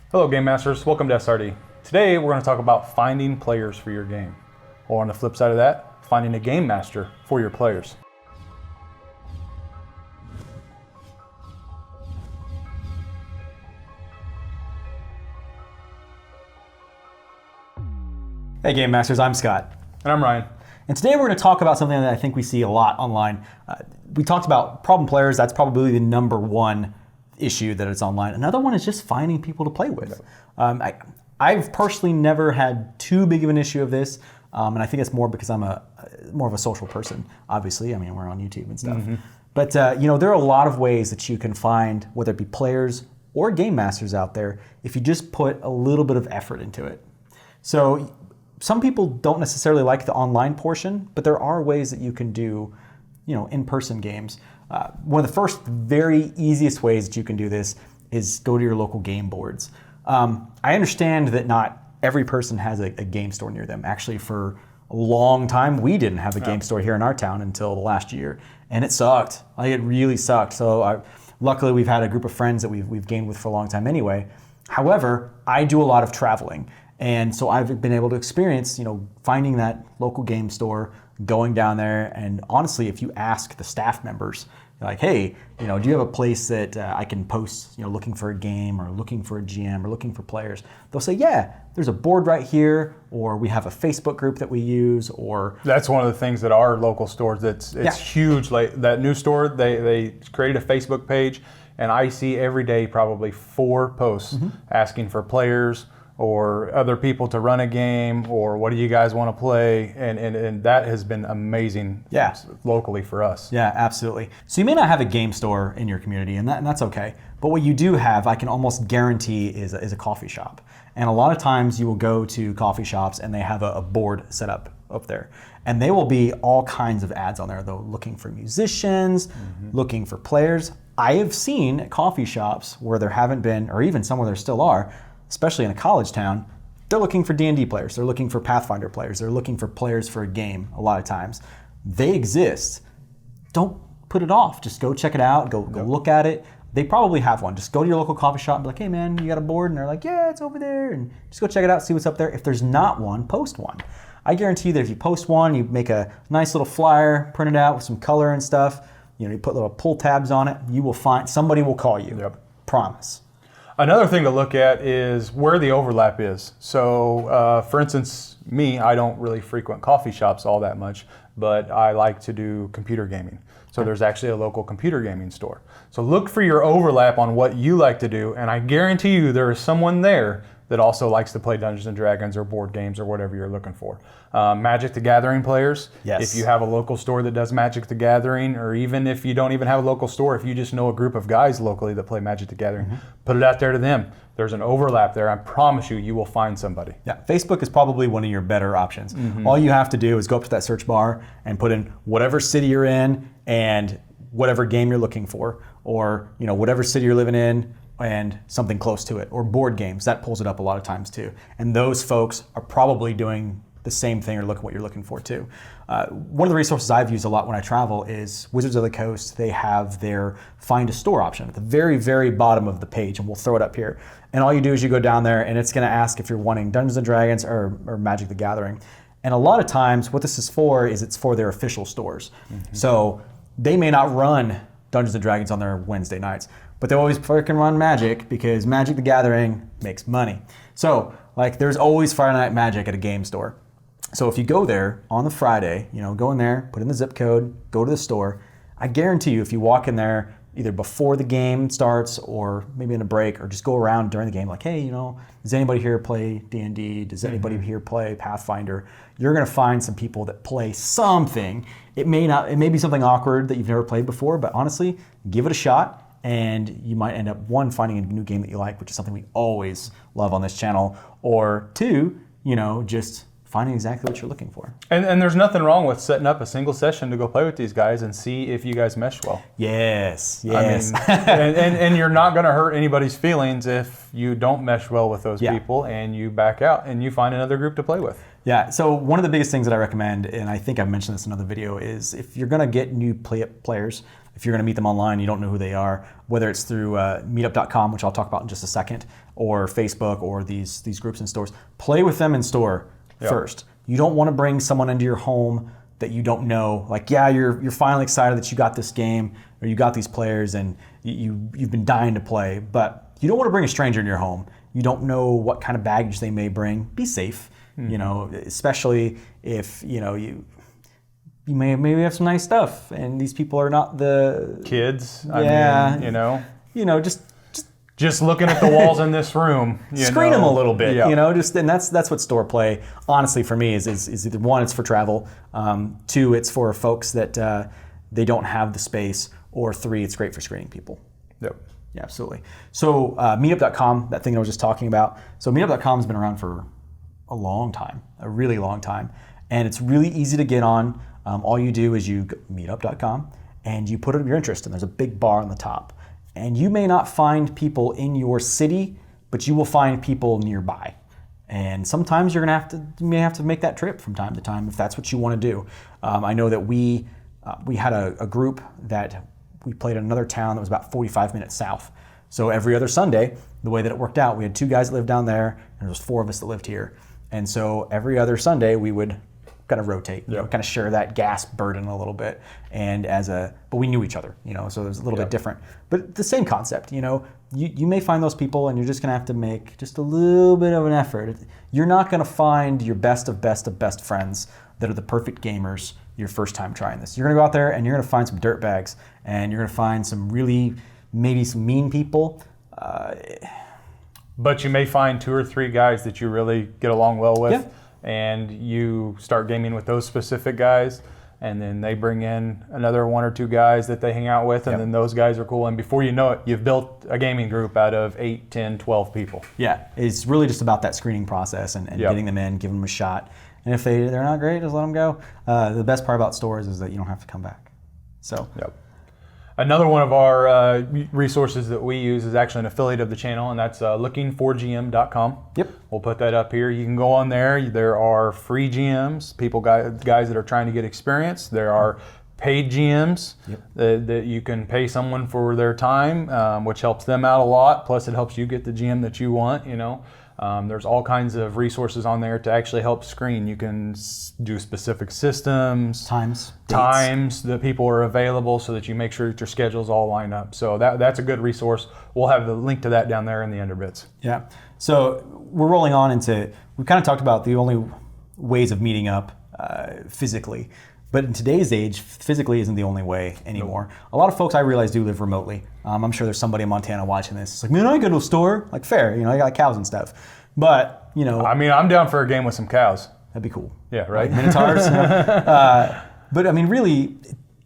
Hello Game Masters, welcome to SRD. Today we're going to talk about finding players for your game. Or on the flip side of that, finding a game master for your players. Hey Game Masters, I'm Scott. And I'm Ryan. And today we're going to talk about something that I think we see a lot online. We talked about problem players. That's probably the number one issue that it's online. Another one is just finding people to play with. I've personally never had too big of an issue of this, and I think it's more because I'm more of a social person, obviously. I mean, we're on YouTube and stuff. But there are a lot of ways that you can find, whether it be players or game masters out there, if you just put a little bit of effort into it. So some people don't necessarily like the online portion, but there are ways that you can do, in-person games. One of the first very easiest ways that you can do this is go to your local game boards. I understand that not every person has a game store near them. Actually, for a long time, we didn't have a game store here in our town until the last year, and it sucked. It really sucked. So luckily, we've had a group of friends that we've gamed with for a long time anyway. However, I do a lot of traveling. And so I've been able to experience, finding that local game store, going down there, and honestly, if you ask the staff members, like, hey, do you have a place that I can post, looking for a game or looking for a GM or looking for players? They'll say, yeah, there's a board right here, or we have a Facebook group that we use, or... That's one of the things that our local stores, it's huge. Like that new store, they created a Facebook page, and I see every day probably 4 posts asking for players, or other people to run a game, or what do you guys want to play? And that has been amazing locally for us. Yeah, absolutely. So you may not have a game store in your community, and that's okay. But what you do have, I can almost guarantee, is a coffee shop. And a lot of times you will go to coffee shops and they have a board set up there. And they will be all kinds of ads on there, though, looking for musicians, looking for players. I have seen coffee shops where there haven't been, or even some where there still are, especially in a college town, they're looking for D&D players. They're looking for Pathfinder players. They're looking for players for a game a lot of times. They exist. Don't put it off. Just go check it out. Go look at it. They probably have one. Just go to your local coffee shop and be like, hey man, you got a board? And they're like, yeah, it's over there. And just go check it out, see what's up there. If there's not one, post one. I guarantee that if you post one, you make a nice little flyer, print it out with some color and stuff, you put little pull tabs on it, you will find, somebody will call you. Yep. Promise. Another thing to look at is where the overlap is. So, for instance, I don't really frequent coffee shops all that much, but I like to do computer gaming. So there's actually a local computer gaming store. So look for your overlap on what you like to do, and I guarantee you there is someone there that also likes to play Dungeons & Dragons or board games or whatever you're looking for. Magic the Gathering players, if you have a local store that does Magic the Gathering, or even if you don't even have a local store, if you just know a group of guys locally that play Magic the Gathering, put it out there to them. There's an overlap there. I promise you will find somebody. Yeah, Facebook is probably one of your better options. All you have to do is go up to that search bar and put in whatever city you're in and whatever game you're looking for, or whatever city you're living in, and something close to it, or board games. That pulls it up a lot of times too. And those folks are probably doing the same thing or look at what you're looking for too. One of the resources I've used a lot when I travel is Wizards of the Coast. They have their find a store option at the very, very bottom of the page, and we'll throw it up here. And all you do is you go down there and it's gonna ask if you're wanting Dungeons & Dragons or Magic the Gathering. And a lot of times what this is for is it's for their official stores. So they may not run Dungeons & Dragons on their Wednesday nights, but they always freaking run Magic because Magic the Gathering makes money. So there's always Friday Night Magic at a game store. So if you go there on the Friday, go in there, put in the zip code, go to the store, I guarantee you if you walk in there either before the game starts or maybe in a break, or just go around during the game like, hey, does anybody here play D&D? Does anybody here play Pathfinder? You're gonna find some people that play something. It may be something awkward that you've never played before, but honestly, give it a shot. And you might end up, 1, finding a new game that you like, which is something we always love on this channel, or 2, just finding exactly what you're looking for. And there's nothing wrong with setting up a single session to go play with these guys and see if you guys mesh well. Yes. I mean, and you're not going to hurt anybody's feelings if you don't mesh well with those people and you back out and you find another group to play with. Yeah, so one of the biggest things that I recommend, and I think I've mentioned this in another video, is if you're going to get new players, if you're going to meet them online, you don't know who they are, whether it's through meetup.com, which I'll talk about in just a second, or Facebook, or these groups in stores. Play with them in store first. You don't want to bring someone into your home that you don't know. Like, yeah, you're finally excited that you got this game or you got these players and you've been dying to play, but you don't want to bring a stranger in your home. You don't know what kind of baggage they may bring. Be safe, especially if you maybe have some nice stuff, and these people are not the kids. Yeah, just looking at the walls in this room. Screen them a little bit, Yeah. and that's what store play, honestly, for me is either one, it's for travel, two, it's for folks that they don't have the space, or three, it's great for screening people. Yep. Yeah, absolutely. So meetup.com, that thing I was just talking about. So meetup.com has been around for a long time, a really long time, and it's really easy to get on. All you do is you go meetup.com and you put up your interest, and there's a big bar on the top. And you may not find people in your city, but you will find people nearby. And sometimes you may have to make that trip from time to time if that's what you want to do. I know that we had a group that we played in another town that was about 45 minutes south. So every other Sunday, the way that it worked out, we had 2 guys that lived down there, and there was 4 of us that lived here. And so every other Sunday, we would kind of rotate, kind of share that gas burden a little bit. But we knew each other, so it was a little bit different. But the same concept, you may find those people, and you're just going to have to make just a little bit of an effort. You're not going to find your best of best friends that are the perfect gamers your first time trying this. You're going to go out there and you're going to find some dirtbags, and you're going to find maybe some mean people. But you may find 2 or 3 guys that you really get along well with. Yeah. And you start gaming with those specific guys, and then they bring in another 1 or 2 guys that they hang out with, and then those guys are cool. And before you know it, you've built a gaming group out of 8, 10, 12 people. Yeah, it's really just about that screening process and getting them in, giving them a shot. And if they're not great, just let them go. The best part about stores is that you don't have to come back. So. Yep. Another one of our resources that we use is actually an affiliate of the channel, and that's lookingforgm.com. Yep. We'll put that up here. You can go on there. There are free GMs, guys that are trying to get experience. There are paid GMs that you can pay someone for their time, which helps them out a lot. Plus, it helps you get the GM that you want, There's all kinds of resources on there to actually help screen. You can do specific systems, times that people are available, so that you make sure that your schedules all line up. So that's a good resource. We'll have the link to that down there in the underbits. Yeah. So we're rolling on into, we kind of talked about the only ways of meeting up physically. But in today's age, physically isn't the only way anymore. Nope. A lot of folks I realize do live remotely. I'm sure there's somebody in Montana watching this. It's like, man, I go to a store. Like, fair, I got cows and stuff. But, I'm down for a game with some cows. That'd be cool. Yeah, right? Like Minotaurs. But really,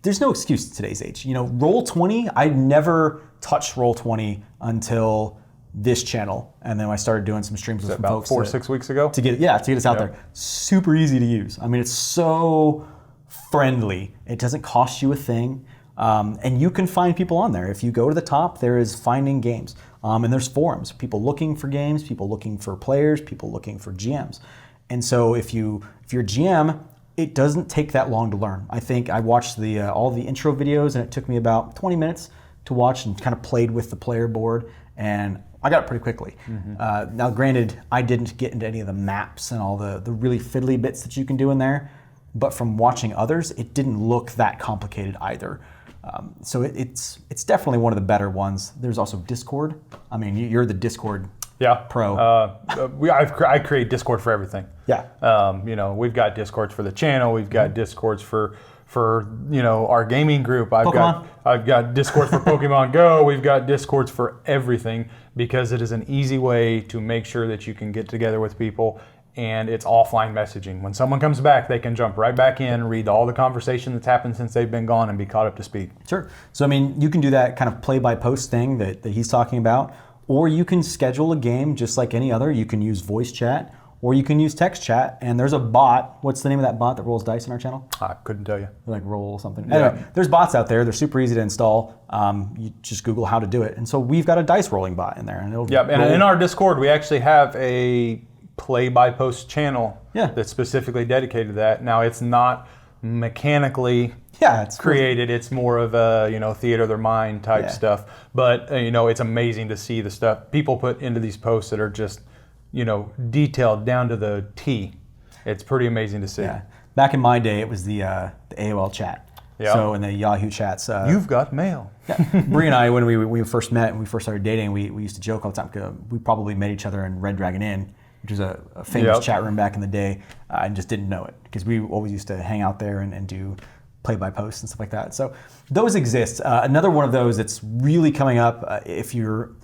there's no excuse in today's age. Roll20, I never touched Roll20 until this channel, and then I started doing some streams with some about folks 4 or 6 weeks ago to get us out there. Super easy to use. It's so friendly. It doesn't cost you a thing, and you can find people on there. If you go to the top, there is finding games, and there's forums. People looking for games, people looking for players, people looking for GMs. And so if you're a GM, it doesn't take that long to learn. I think I watched all the intro videos, and it took me about 20 minutes to watch, and kind of played with the player board, and I got it pretty quickly. Mm-hmm. Now, granted, I didn't get into any of the maps and all the really fiddly bits that you can do in there, but from watching others, it didn't look that complicated either. So it's definitely one of the better ones. There's also Discord. You're the Discord pro. I create Discord for everything. Yeah. We've got Discords for the channel. We've got Discords for our gaming group. I've got Discord for Pokemon Go. We've got Discords for everything, because it is an easy way to make sure that you can get together with people, and it's offline messaging. When someone comes back, they can jump right back in, read all the conversation that's happened since they've been gone, and be caught up to speed. Sure. So you can do that kind of play-by-post thing that he's talking about, or you can schedule a game just like any other. You can use voice chat, or you can use text chat, and there's a bot. What's the name of that bot that rolls dice in our channel? I couldn't tell you. Like roll something. Yeah. Anyway, there's bots out there. They're super easy to install. You just Google how to do it. And so we've got a dice rolling bot in there. And and in our Discord, we actually have a play-by-post channel that's specifically dedicated to that. Now, it's not mechanically it's created. It's more of a theater of their mind type stuff. But it's amazing to see the stuff people put into these posts that are just detailed down to the T. It's pretty amazing to see. Yeah. Back in my day, it was the AOL chat. Yeah. So in the Yahoo chats, you've got mail. Bree and I, when we first met and we first started dating, we used to joke all the time. We probably met each other in Red Dragon Inn, which was a famous chat room back in the day, and just didn't know it because we always used to hang out there and do play-by-posts and stuff like that. So those exist. Another one of those that's really coming up, if you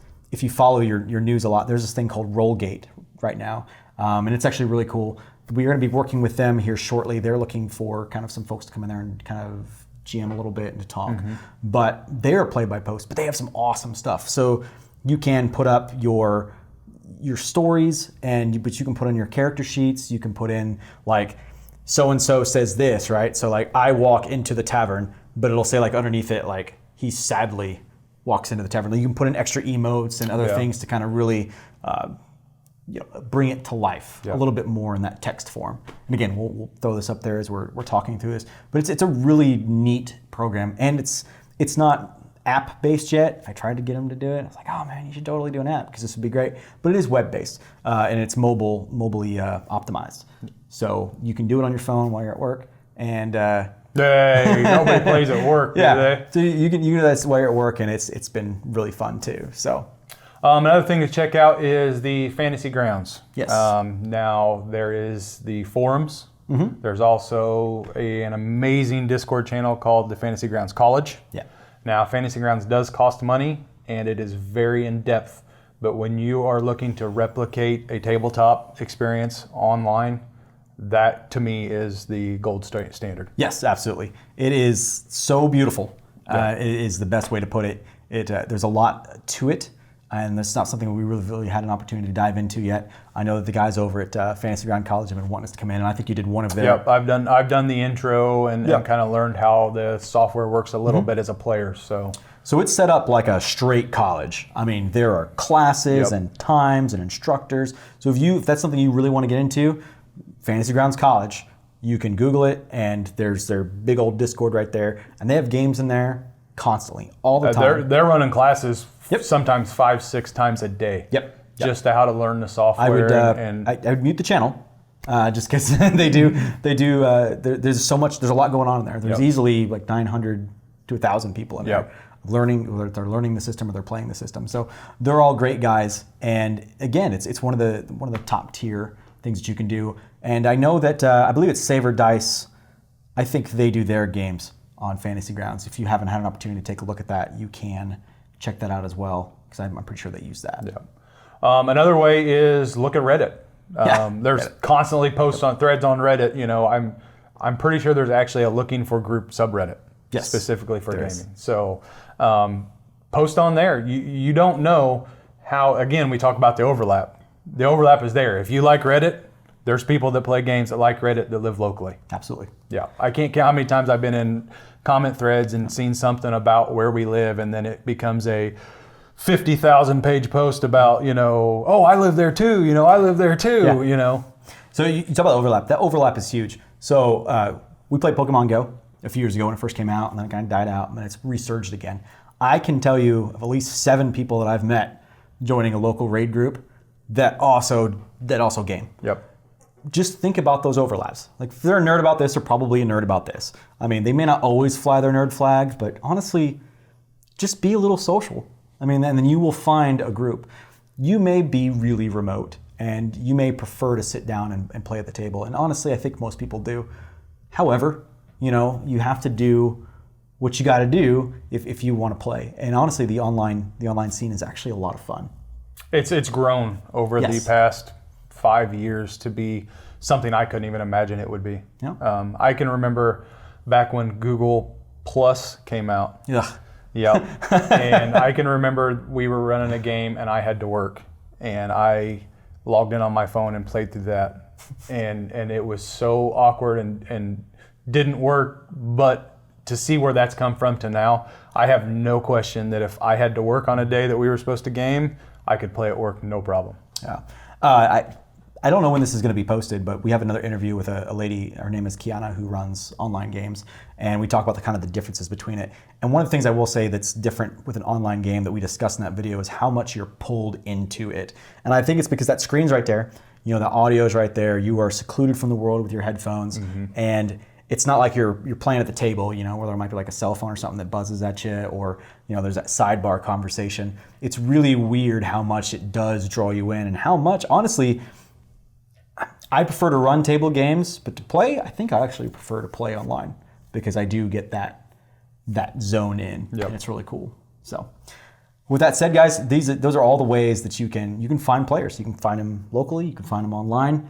follow your news a lot, there's this thing called Rollgate right now, and it's actually really cool. We're going to be working with them here shortly. They're looking for kind of some folks to come in there and kind of GM a little bit and to talk. But they're play-by-post, but they have some awesome stuff. So you can put up your stories, but you can put on your character sheets. You can put in like so-and-so says this, right? So like I walk into the tavern, but it'll say like underneath it like he sadly walks into the tavern. You can put in extra emotes and other things to kind of really bring it to life a little bit more in that text form. And again, we'll throw this up there as we're talking through this. But it's a really neat program, and it's not app-based yet. I tried to get them to do it. I was like, oh man, you should totally do an app because this would be great. But it is web-based, and it's mobily optimized. So you can do it on your phone while you're at work. And hey, nobody plays at work, do they? So you can do that while you're at work, and it's been really fun too. So. Another thing to check out is the Fantasy Grounds. Yes. Now there is the forums. There's also an amazing Discord channel called the Fantasy Grounds College. Yeah. Now Fantasy Grounds does cost money and it is very in depth. But when you are looking to replicate a tabletop experience online, that to me is the gold standard. Yes, absolutely. It is so beautiful. It is the best way to put it. There's a lot to it. And that's not something we really had an opportunity to dive into yet. I know that the guys over at Fantasy Ground College have been wanting us to come in, and I think you did one of their. Yep, I've done the intro and kind of learned how the software works a little bit as a player. So it's set up like a straight college. I mean, there are classes and times and instructors. So if that's something you really want to get into, Fantasy Grounds College, you can Google it, and there's their big old Discord right there, and they have games in there constantly, all the time. They're running classes. Sometimes 5-6 times a day. Just to how to learn the software. I would mute the channel, just because they do. There's a lot going on in there. There's easily like 900 to 1,000 people in there learning, whether they're learning the system or they're playing the system. So they're all great guys. And again, it's one of the top tier things that you can do. And I know that I believe it's Saver Dice. I think they do their games on Fantasy Grounds. If you haven't had an opportunity to take a look at that, you can check that out as well, because I'm pretty sure they use that. Another way is look at Reddit. There's constantly posts on threads on Reddit. I'm pretty sure there's actually a looking for group subreddit specifically for gaming. So post on there. You don't know how. Again, we talk about the overlap. The overlap is there. If you like Reddit, there's people that play games that like Reddit that live locally. Absolutely. Yeah, I can't count how many times I've been in comment threads and seen something about where we live, and then it becomes a 50,000 page post about, oh, I live there too, I live there too, So you talk about overlap. That overlap is huge. So we played Pokemon Go a few years ago when it first came out, and then it kind of died out, and then it's resurged again. I can tell you of at least 7 people that I've met joining a local raid group that also game. Yep. Just think about those overlaps. Like if they're a nerd about this, they're probably a nerd about this. I mean, they may not always fly their nerd flags, but honestly, just be a little social. I mean, and then you will find a group. You may be really remote and you may prefer to sit down and play at the table. And honestly, I think most people do. However, you have to do what you got to do if you want to play. And honestly, the online scene is actually a lot of fun. It's grown over the past 5 years to be something I couldn't even imagine it would be. Yeah. I can remember back when Google Plus came out. Yep. And I can remember we were running a game and I had to work, and I logged in on my phone and played through that, and it was so awkward and didn't work. But to see where that's come from to now, I have no question that if I had to work on a day that we were supposed to game, I could play at work no problem. Yeah. I don't know when this is going to be posted, but we have another interview with a lady. Her name is Kiana, who runs online games, and we talk about the differences between it. And one of the things I will say that's different with an online game that we discussed in that video is how much you're pulled into it. And I think it's because that screen's right there. You know, the audio is right there. You are secluded from the world with your headphones, and it's not like you're playing at the table, you know, where there might be like a cell phone or something that buzzes at you, or, you know, there's that sidebar conversation. It's really weird how much it does draw you in, and how much, honestly, I prefer to run table games, but to play, I think I actually prefer to play online because I do get that zone in, and it's really cool. So, with that said, guys, those are all the ways that you can find players. You can find them locally, you can find them online.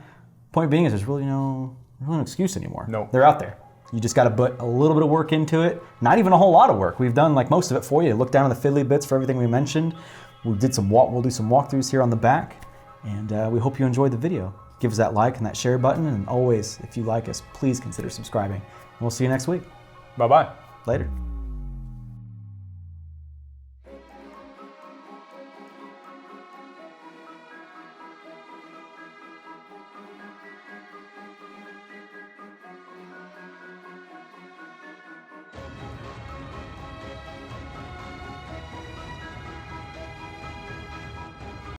Point being is there's really no excuse anymore. No. They're out there. You just got to put a little bit of work into it. Not even a whole lot of work. We've done like most of it for you. Look down at the fiddly bits for everything we mentioned. We'll do some walkthroughs here on the back, and we hope you enjoyed the video. Give us that like and that share button, and always, if you like us, please consider subscribing. And we'll see you next week. Bye-bye. Later.